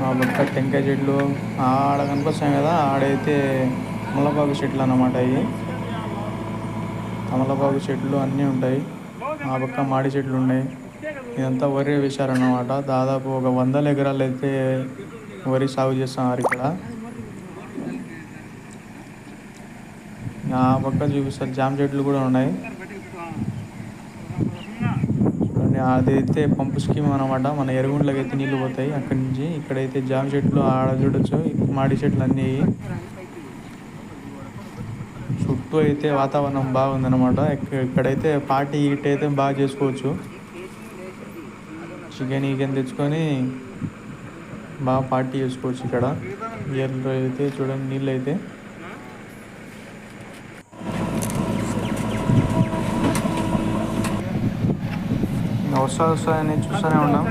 ఆ పక్క టెంకాయ చెట్లు ఆడ కనిపిస్తాయి కదా, ఆడైతే తమలపాకు చెట్లు అన్నమాట. అవి తమలపాకు చెట్లు అన్నీ ఉంటాయి. ఆ పక్క మాడి చెట్లు ఉన్నాయి. ఇదంతా వరి వేశారన్నమాట. దాదాపు ఒక 100 ఎకరాలు అయితే వరి సాగు చేస్తున్నారు ఇక్కడ. ఆ పక్క చూపిస్తారు, జామ చెట్లు కూడా ఉన్నాయి. చూడండి, అదైతే పంపు స్కీమ్ అనమాట. మన ఎరుగుండ్లకి అయితే నీళ్ళు పోతాయి అక్కడి నుంచి. ఇక్కడైతే జామ చెట్లు ఆడ చూడొచ్చు, మాడి చెట్లు అన్నీ. చుట్టూ అయితే వాతావరణం బాగుందన్నమాట. ఇక్కడైతే పార్టీ ఈట్ అయితే బాగా చేసుకోవచ్చు. చికెన్ తెచ్చుకొని బాగా పార్టీ చేసుకోవచ్చు ఇక్కడ. ఏర్లు అయితే చూడండి, నీళ్ళు అయితే వస్తాయని చూస్తూనే ఉన్నాం.